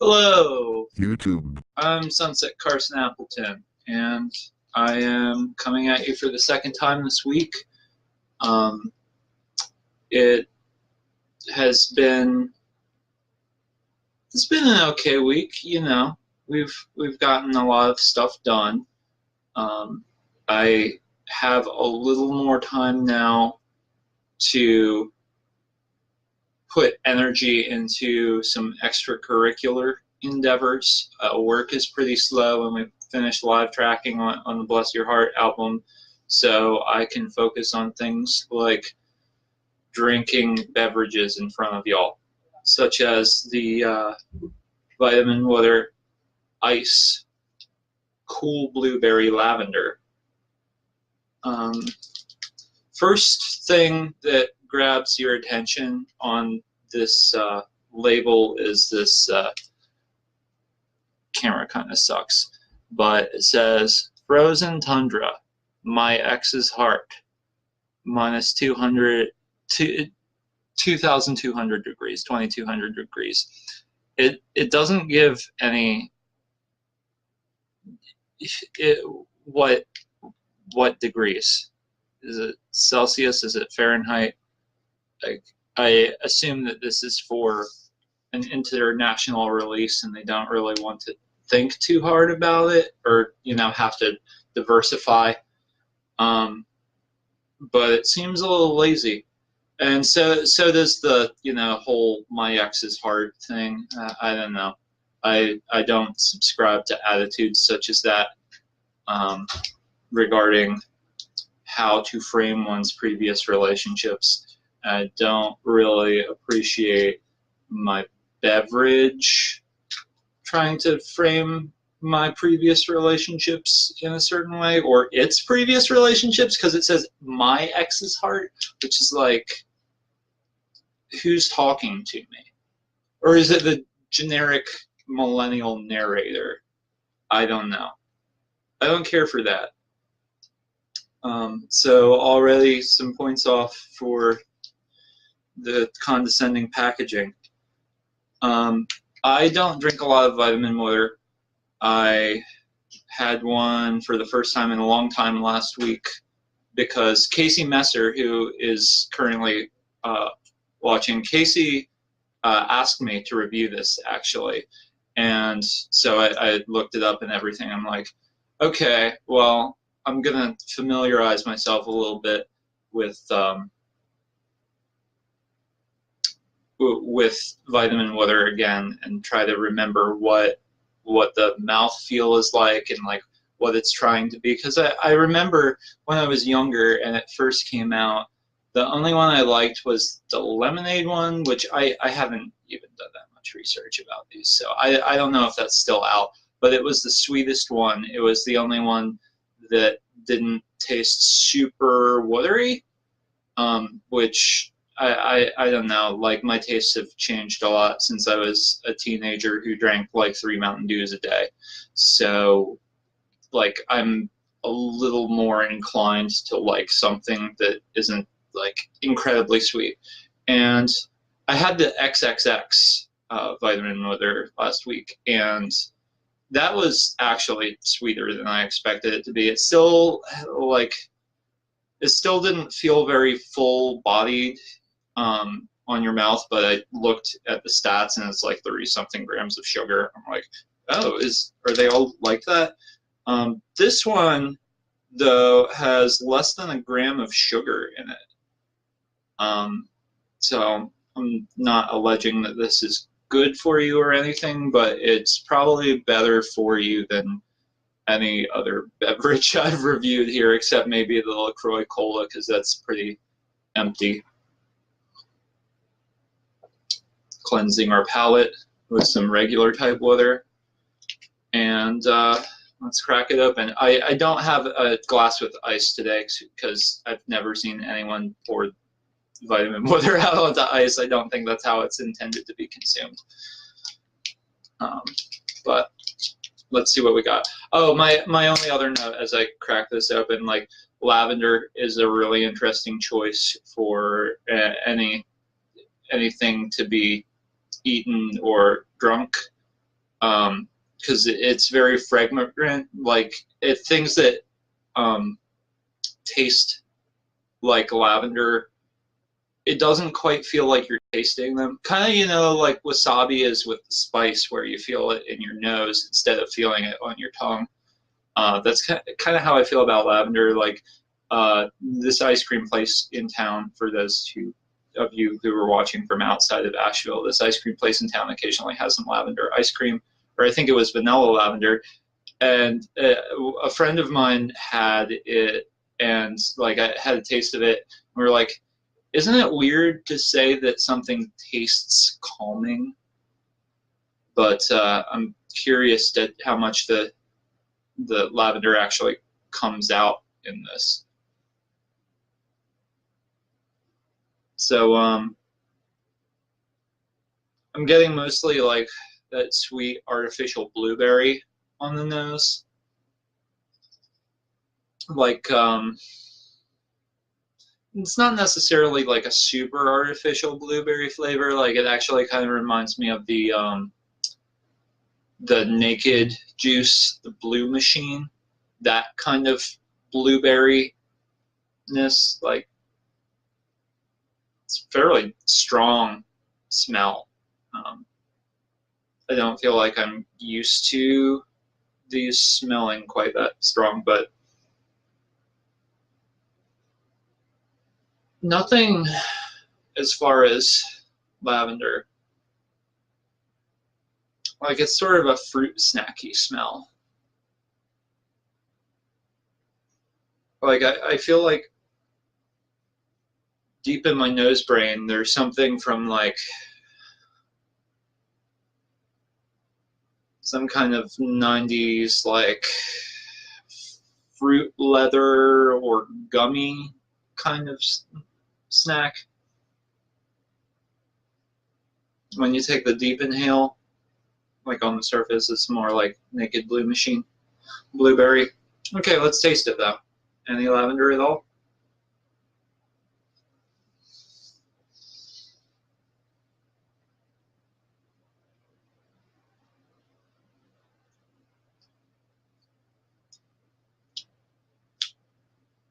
Hello, YouTube. I'm Sunset Carson Appleton, and I am coming at you for the second time this week. Um, it has been it's been an okay week, We've gotten a lot of stuff done. I have a little more time now to put energy into some extracurricular endeavors. Work is pretty slow, and we finished live tracking on the Bless Your Heart album, so I can focus on things like drinking beverages in front of y'all, such as the vitamin water ice cool blueberry-lavender. Um, First thing that grabs your attention on this label is this camera kind of sucks, but it says frozen tundra, my ex's heart, minus 2,200 degrees, 2,200 degrees. It doesn't give any it, what degrees. Is it Celsius? Is it Fahrenheit? I assume that this is for an international release, and they don't really want to think too hard about it, or have to diversify. Um, but it seems a little lazy, and so does the whole my ex's heart thing. I don't know. I don't subscribe to attitudes such as that regarding how to frame one's previous relationships. I don't really appreciate my beverage trying to frame my previous relationships in a certain way, or its previous relationships, because it says my ex's heart, which is like, who's talking to me? Or is it the generic millennial narrator? I don't know. I don't care for that. So already some points off for the condescending packaging. I don't drink a lot of vitamin water. I had one for the first time in a long time last week because Casey Messer, who is currently watching, Casey asked me to review this actually. And so I looked it up and everything. I'm like, okay, well, I'm going to familiarize myself a little bit with vitamin water again, and try to remember what the mouth feel is like, and like what it's trying to be, because I remember when I was younger and it first came out, the only one I liked was the lemonade one, which I haven't even done that much research about these, so I don't know if that's still out, but it was the sweetest one. It was the only one that didn't taste super watery, which I don't know, like my tastes have changed a lot since I was a teenager who drank like 3 Mountain Dews a day. So like I'm a little more inclined to like something that isn't like incredibly sweet. And I had the XXX vitamin water last week, and that was actually sweeter than I expected it to be. It still didn't feel very full bodied on your mouth, but I looked at the stats and it's like 30 something grams of sugar. I'm like, oh, are they all like that? This one though has less than a gram of sugar in it. So I'm not alleging that this is good for you or anything, but it's probably better for you than any other beverage I've reviewed here, except maybe the LaCroix Cola, because that's pretty empty. Cleansing our palate with some regular type water, and let's crack it open. I don't have a glass with ice today because I've never seen anyone pour vitamin water out onto ice. I don't think that's how it's intended to be consumed. But let's see what we got. Oh, my only other note as I crack this open, like lavender is a really interesting choice for anything to be eaten or drunk. because it's very fragrant. Like things that taste like lavender, it doesn't quite feel like you're tasting them. Kind of, you know, like wasabi is with the spice, where you feel it in your nose instead of feeling it on your tongue. That's kind of how I feel about lavender. Like this ice cream place in town, for those of you who are watching from outside of Asheville, this ice cream place in town occasionally has some lavender ice cream, or I think it was vanilla lavender. And a friend of mine had it, and like I had a taste of it. And we were like, isn't it weird to say that something tastes calming? But I'm curious to how much the lavender actually comes out in this. So I'm getting mostly like that sweet artificial blueberry on the nose. Like it's not necessarily like a super artificial blueberry flavor. Like it actually kind of reminds me of the Naked Juice, the Blue Machine, that kind of blueberryness. Like it's fairly strong smell. I don't feel like I'm used to these smelling quite that strong, but nothing as far as lavender. Like it's sort of a fruit snacky smell. Like I feel like deep in my nose brain, there's something from like some kind of 90s like fruit leather or gummy kind of snack. When you take the deep inhale, like on the surface, it's more like Naked Blue Machine blueberry. Okay, let's taste it though. Any lavender at all?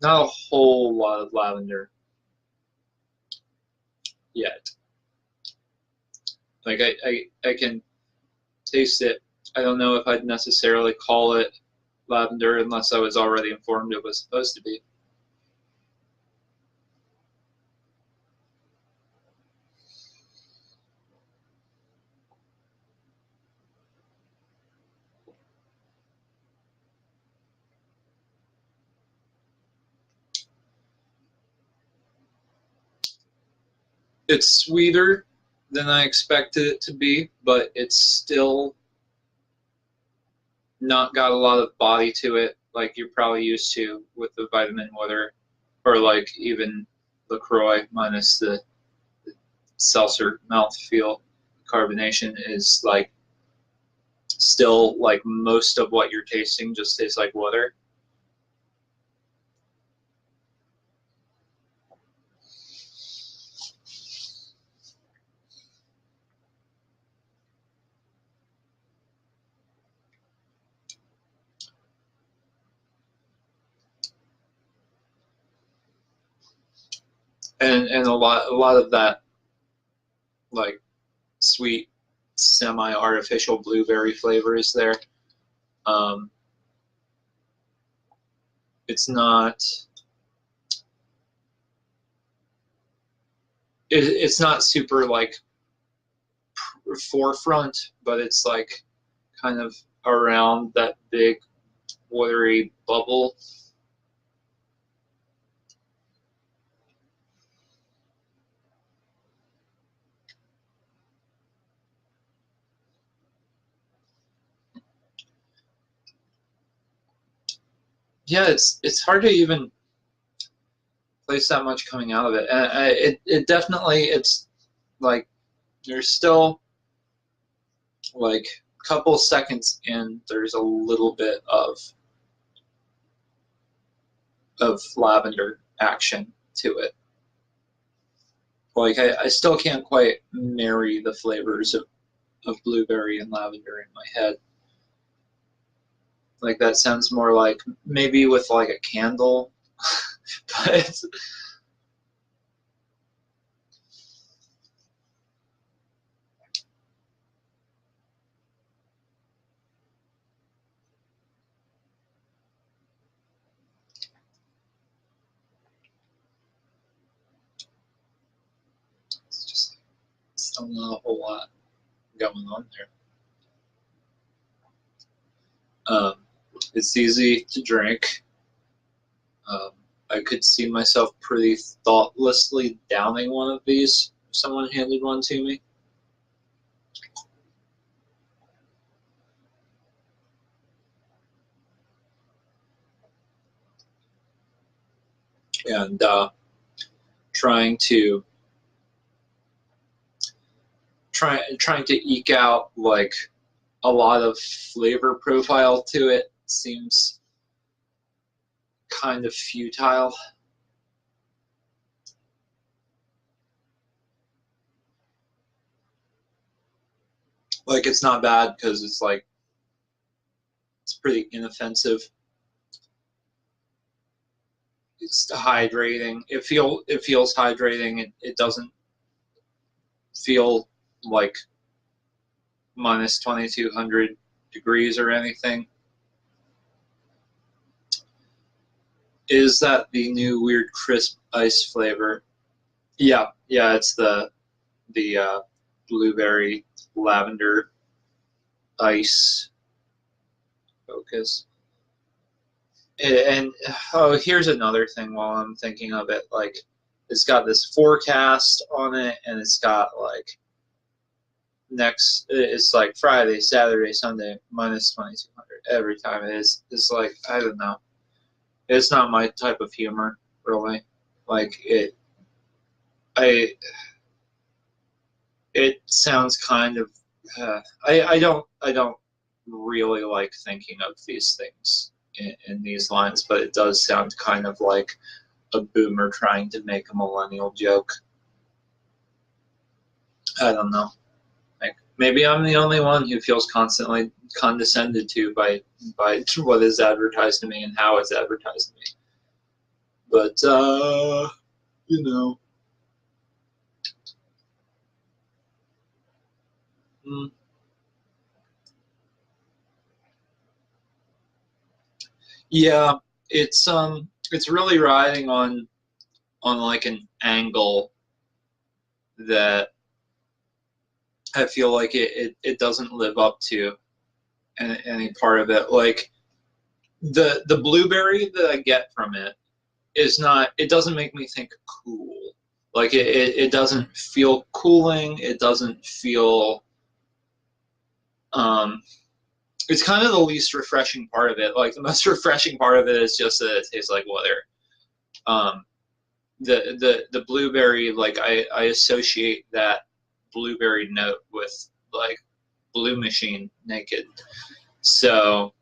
Not a whole lot of lavender yet. Like I can taste it. I don't know if I'd necessarily call it lavender unless I was already informed it was supposed to be. It's sweeter than I expected it to be, but it's still not got a lot of body to it like you're probably used to with the vitaminwater, or like even LaCroix minus the seltzer mouthfeel. Carbonation is like still like most of what you're tasting just tastes like water. And a lot of that like sweet semi artificial blueberry flavor is there. Um, it's not it's not super like forefront, but it's like kind of around that big watery bubble. Yeah, it's hard to even place that much coming out of it. And it definitely it's like there's still like a couple seconds in, there's a little bit of lavender action to it. Like I still can't quite marry the flavors of blueberry and lavender in my head. Like that sounds more like maybe with like a candle, but it's just still not a whole lot going on there. It's easy to drink. I could see myself pretty thoughtlessly downing one of these if someone handed one to me. And trying to eke out like a lot of flavor profile to it seems kind of futile. Like it's not bad because it's like it's pretty inoffensive. It's hydrating. It feels hydrating. It doesn't feel like minus 2200 degrees or anything. Is that the new weird crisp ice flavor? Yeah, it's the blueberry lavender ice focus. And oh, here's another thing while I'm thinking of it. Like, it's got this forecast on it, and it's got like it's like Friday, Saturday, Sunday, minus 2200 every time. It's like, I don't know. It's not my type of humor, really. Like it sounds kind of. I don't really like thinking of these things in these lines, but it does sound kind of like a boomer trying to make a millennial joke. I don't know. Like maybe I'm the only one who feels constantly condescended to by what is advertised to me and how it's advertised to me. But you know. Yeah, it's really riding on like an angle that I feel like it doesn't live up to any part of it. Like the blueberry that I get from it is not. It doesn't make me think cool. Like it doesn't feel cooling. It doesn't feel. Um, it's kind of the least refreshing part of it. Like the most refreshing part of it is just that it tastes like water. Um, the blueberry, like I associate that blueberry note with like Blue Machine Naked. So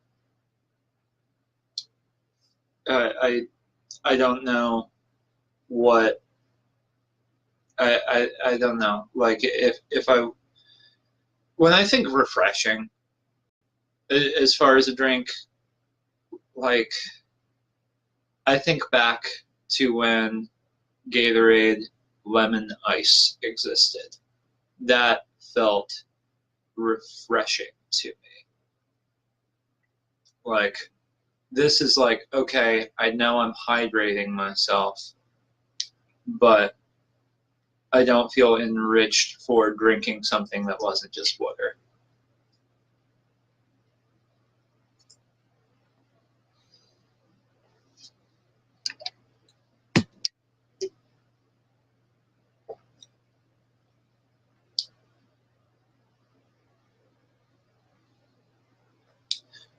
I don't know what I don't know. Like if I when I think refreshing as far as a drink, like I think back to when Gatorade lemon ice existed. That felt refreshing to me. Like this is like, okay, I know I'm hydrating myself, but I don't feel enriched for drinking something that wasn't just water.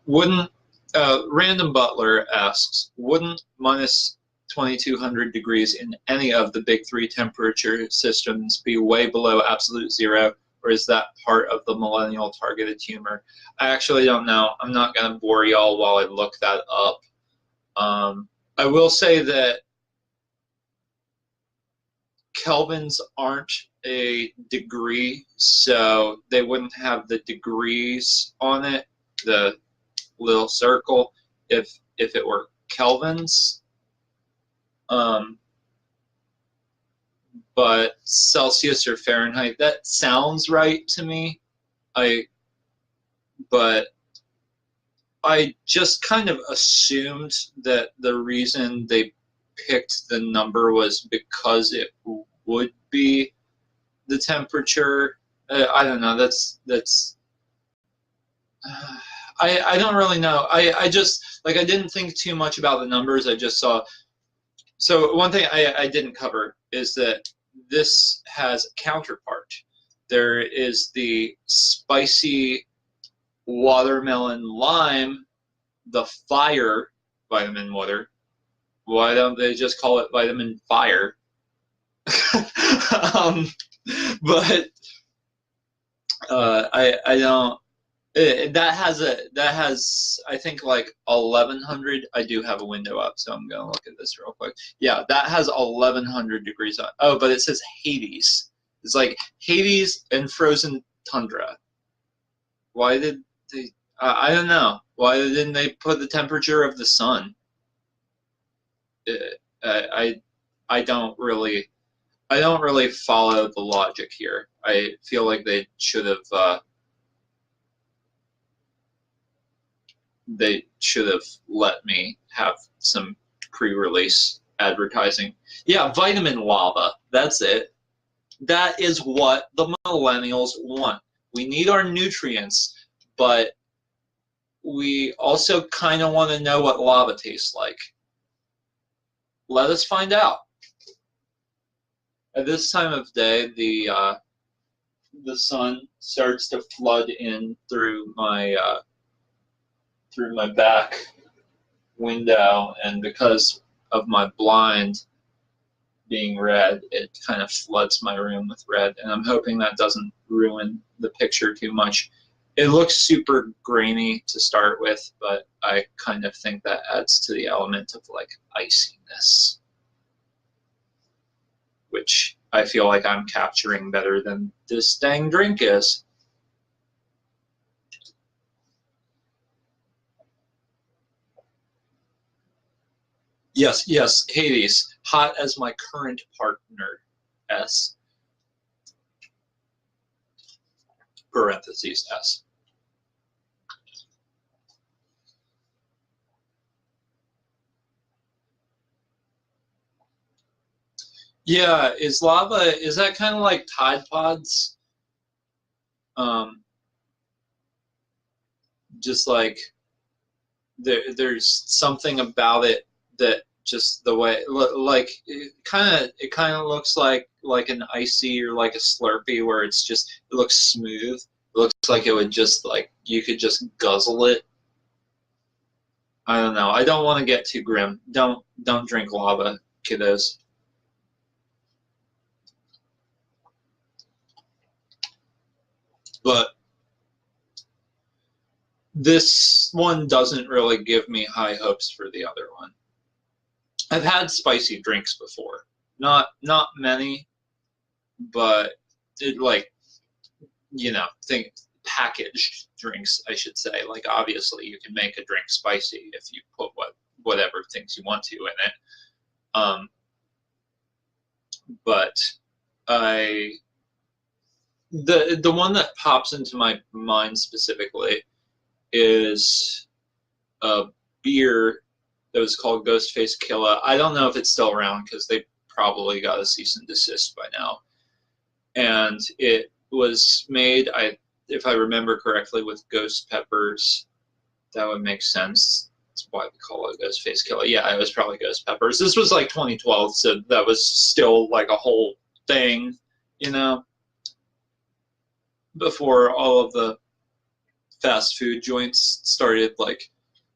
Wouldn't Random Butler asks, wouldn't minus 2200 degrees in any of the big three temperature systems be way below absolute zero, or is that part of the millennial targeted humor? I actually don't know. I'm not going to bore y'all while I look that up. I will say that kelvins aren't a degree, so they wouldn't have the degrees on it, the little circle, if it were kelvins. But Celsius or Fahrenheit, that sounds right to me. But I just kind of assumed that the reason they picked the number was because it would be the temperature. I don't know. I don't really know. I just, like, I didn't think too much about the numbers. I just saw. So one thing I didn't cover is that this has a counterpart. There is the spicy watermelon lime, the fire vitamin water. Why don't they just call it vitamin fire? But I don't. That has I think like 1100. I do have a window up, so I'm gonna look at this real quick. Yeah, that has 1100 degrees on. Oh, but it says Hades. It's like Hades and frozen tundra. Why did they? I don't know. Why didn't they put the temperature of the sun? I don't really follow the logic here. I feel like they should have let me have some pre-release advertising. Yeah, vitamin lava. That's it. That is what the millennials want. We need our nutrients, but we also kind of want to know what lava tastes like. Let us find out. At this time of day, the sun starts to flood in through my back window, and because of my blind being red, it kind of floods my room with red, and I'm hoping that doesn't ruin the picture too much. It looks super grainy to start with, but I kind of think that adds to the element of like iciness, which I feel like I'm capturing better than this dang drink is. Yes, yes, Hades, hot as my current partner, S, parentheses, S. Yeah, is that kind of like Tide Pods? Just like there's something about it that just the way, like it kind of looks like an icy or like a Slurpee, where it looks smooth. It looks like it would just, like, you could just guzzle it. I don't know. I don't want to get too grim. Don't drink lava, kiddos. But this one doesn't really give me high hopes for the other one. I've had spicy drinks before. Not many, but like, think packaged drinks, I should say. Like, obviously you can make a drink spicy if you put whatever things you want to in it. But the one that pops into my mind specifically is a beer that was called Ghostface Killa. I don't know if it's still around because they probably got a cease and desist by now. And it was made, if I remember correctly, with ghost peppers. That would make sense. That's why we call it Ghostface Killa. Yeah, it was probably ghost peppers. This was like 2012, so that was still like a whole thing, before all of the fast food joints started like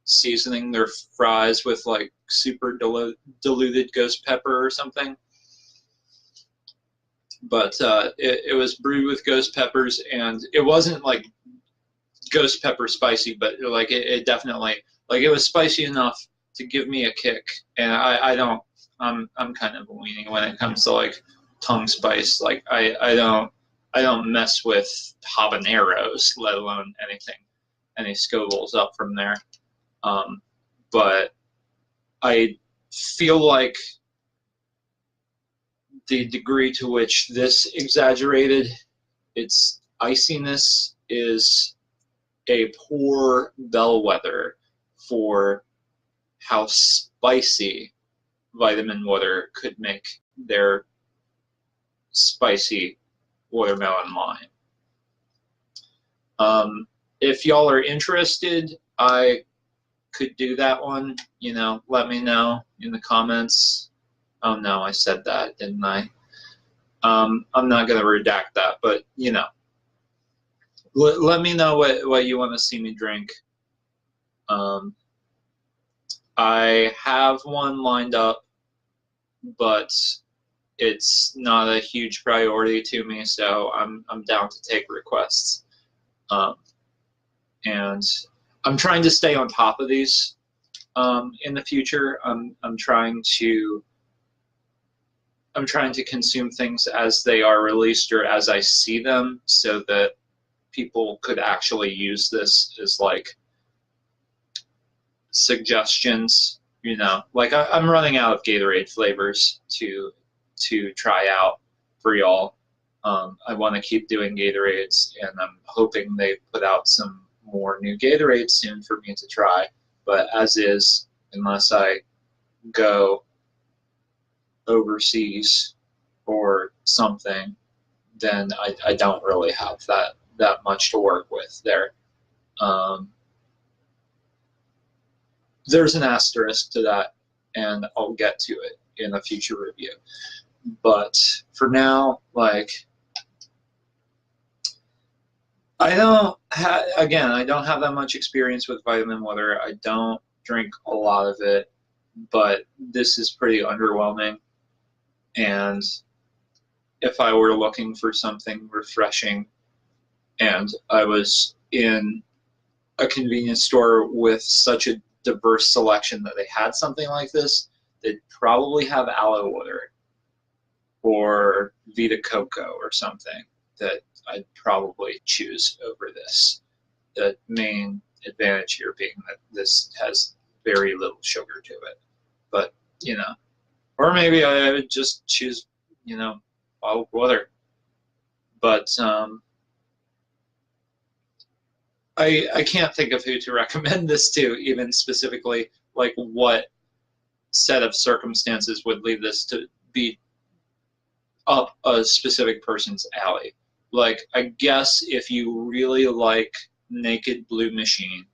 seasoning their fries with like super diluted ghost pepper or something. But it was brewed with ghost peppers, and it wasn't like ghost pepper spicy, but like it definitely, like, it was spicy enough to give me a kick. And I'm kind of leaning when it comes to like tongue spice. Like I don't mess with habaneros, let alone any Scovilles up from there. But I feel like the degree to which this exaggerated its iciness is a poor bellwether for how spicy vitamin water could make their spicy watermelon lime. If y'all are interested, I could do that one. Let me know in the comments. Oh no, I said that, didn't I? I'm not gonna redact that, but let me know what you want to see me drink. I have one lined up, but it's not a huge priority to me, so I'm down to take requests. And I'm trying to stay on top of these in the future. I'm trying to consume things as they are released or as I see them, so that people could actually use this as like suggestions. Like I'm running out of Gatorade flavors to try out for y'all. I want to keep doing Gatorades, and I'm hoping they put out some more new Gatorades soon for me to try. But as is, unless I go overseas or something, then I don't really have that much to work with there. There's an asterisk to that, and I'll get to it in a future review. But for now, like, I don't have that much experience with vitamin water. I don't drink a lot of it, but this is pretty underwhelming. And if I were looking for something refreshing and I was in a convenience store with such a diverse selection that they had something like this, they'd probably have aloe water or Vita Coco or something that I'd probably choose over this. The main advantage here being that this has very little sugar to it. But, or maybe I would just choose, bottled water. But I can't think of who to recommend this to, even specifically, like what set of circumstances would lead this to be up a specific person's alley. Like, I guess if you really like Naked Blue Machine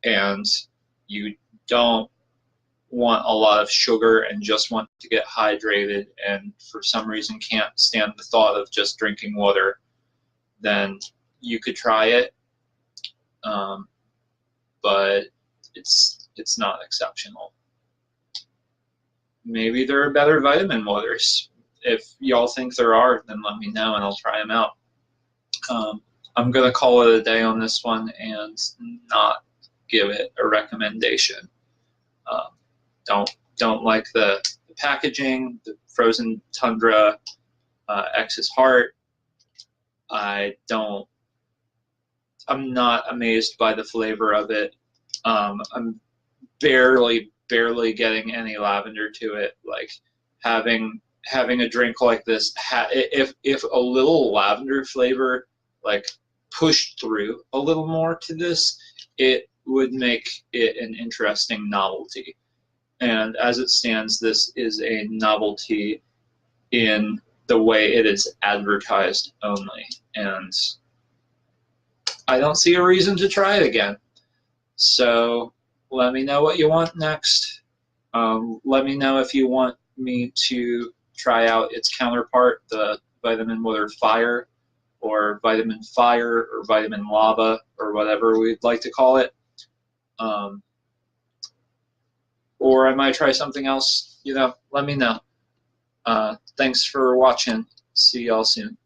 and you don't want a lot of sugar and just want to get hydrated and for some reason can't stand the thought of just drinking water, then you could try it. But it's not exceptional. Maybe there are better vitamin waters. If y'all think there are, then let me know and I'll try them out. I'm going to call it a day on this one and not give it a recommendation. Don't like the packaging, the frozen tundra, X's heart. I'm not amazed by the flavor of it. I'm barely getting any lavender to it. Like having a drink like this, if a little lavender flavor like pushed through a little more to this, it would make it an interesting novelty. And as it stands, this is a novelty in the way it is advertised only. And I don't see a reason to try it again. So let me know what you want next. Let me know if you want me to try out its counterpart, the Vitamin Water Fire, or Vitamin Fire, or Vitamin Lava, or whatever we'd like to call it. Or I might try something else. Let me know. Thanks for watching. See y'all soon.